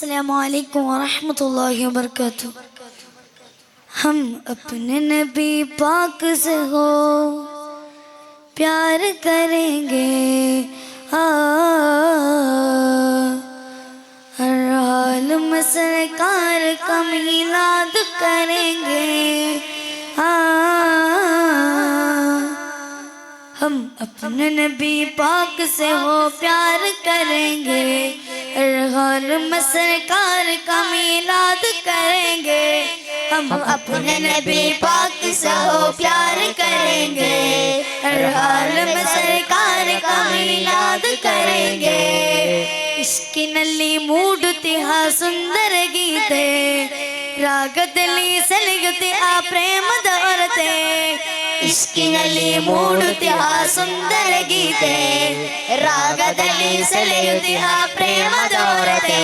अस्सलामु अलैकुम वरहमतुल्लाहि वबरकातुह। हम अपने नबी पाक से हो प्यार करेंगे, हर हाल में सरकार का मिलाद करेंगे। हम अपने नबी पाक से हो प्यार करेंगे, हर हाल में सरकार का मिलाद करेंगे। हम अपने नबी पाक से हो प्यार करेंगे, हर हाल में सरकार का मिलाद करेंगे। ಇಷ್ಕಿನಲ್ಲಿ ಮೂಡುತ್ತಿಹ ಸುಂದರ ಗೀತೆ, ರಾಗದಲ್ಲಿ ಸೆಳೆಯುತ್ತೆ ಆ ಪ್ರೇಮದ ಹೊರತೆ. ಇಷ್ಕಿನಲ್ಲಿ ಮೂಡುತ್ತಿಹ ಸುಂದರ ಗೀತೆ, ರಾಗದಲ್ಲಿ ಸೆಳೆಯುತ್ತೆ ಆ ಪ್ರೇಮದ ಹೊರತೆ.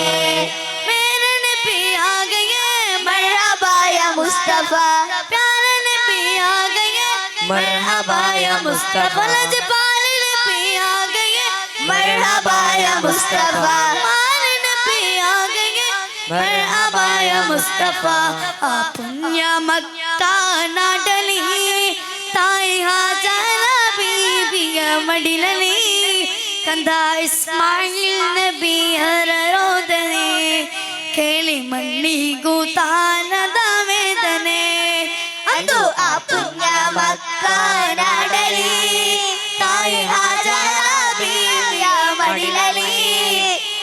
ಮೇರೆ ನಬಿ ಆ ಗಯೆ ಮರ್ಹಬಾ ಯಾ ಮುಸ್ತಫಾ, ಪ್ಯಾರೆ ನಬಿ ಆ ಗಯೆ ಮರ್ಹಬಾ ಯಾ ಮುಸ್ತಫಾ, ಲಜಪಾಲ್ ನಬಿ ಆ ಗಯೆ मरहबा या मुस्तफा, मारे नबी आ गए मरहबा या मुस्तफा. पुण्य मक्का नाडली ताई हाजरा बीबिया मडिलली, कंदा इस्माइल नबी हर रोदने ಕೇಳಿ ಮಣ್ಣಿಗೂ ತಾನದ ವೇದನೆ. ಅದು ಆ ಪುಣ್ಯ ಮಕ್ಕಾ ನಾಡಲಿ ತಾಯಿ ಹಾಜರಾ ಬೀವಿಯ ಮಡಿಲಲಿ,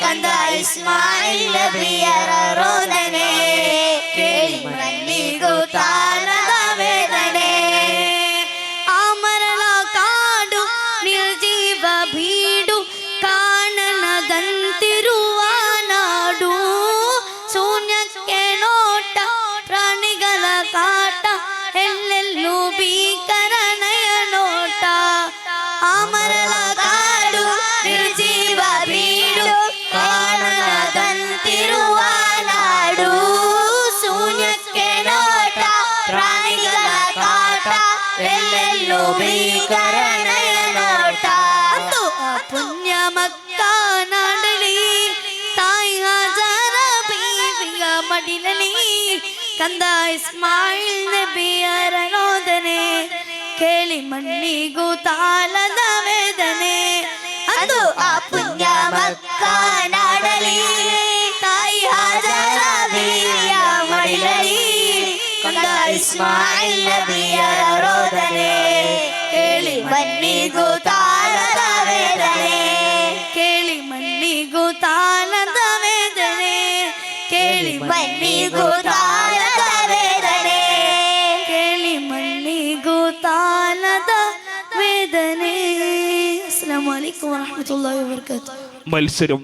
ಕಂದ ಇಸ್ಮಾಯಿಲ್ ನಬಿಯರ ರೋದನೆ ಕೇಳಿ ಮಣ್ಣಿಗೂ ತಾನದ ವೇದನೆ. ಆ ಮರಳ ಕಾಡು ನಿರ್ಜೀವ ಬೀಡು ಕಾಣನದಂತಿರುವ ನಾಡು, ಶೂನ್ಯಕ್ಕೆ ನೋಟ ಪ್ರಾಣಿಗಳ ಕಾಟ ಎಲ್ಲೆಲ್ಲೂ ಭೀಕರ ನಯ ನೋಟ. ಆ ಮರಳ ಕಾಡು ನಿರ್ಜೀವ ಬೀಡು ಕಾಣನದಂತಿರುವ ನಾಡು, ಶೂನ್ಯಕ್ಕೆ ನೋಟ ಪ್ರಾಣಿಗಳ ಕಾಟ ಎಲ್ಲೆಲ್ಲೂ ಭೀಕರ ನಯ ನೋಟ. ಅದು ಆ ಪುಣ್ಯ ಮಕ್ಕಾ ನಾಡಲಿ ತಾಯಿ ಹಾಜರಾ ಬೀವಿಯ ಮಡಿಲಲಿ, ಕಂದ ಇಸ್ಮಾಯಿಲ್ ನಬಿಯರ ರೋದನೆ ಕೇಳಿ ಮಣ್ಣಿಗೂ ತಾಳದ ವೇದನೆ. ಅದು ಆ ಪುಣ್ಯ ಮಕ್ಕಾ ನಾಡಲಿ ತಾಯಿ ಹಾಜರಾ ಬೀವಿಯ ಮಡಿಲಲಿ, ಕಂದ ಇಸ್ಮಾಯಿಲ್ ನಬಿಯರ ರೋದನೆ ಕೇಳಿ ಮಣ್ಣಿಗೂ ತಾಳದ ವೇದನೆ. ಕೇಳಿ ಮಣ್ಣಿಗೂ ತಾಳದ ವೇದನೆ, ಕೇಳಿ ಮಣ್ಣಿಗೂ ತಾಳದ ವೇದನೆ, ಕೇಳಿ ಮಣ್ಣಿಗೂ ತಾಳದ ವೇದನೆ. ಅಸ್ಸಲಾಮು ಅಲೈಕುಂ ವರಹಮತುಲ್ಲಾಹಿ ವಬರಕಾತುಹು. മത്സരം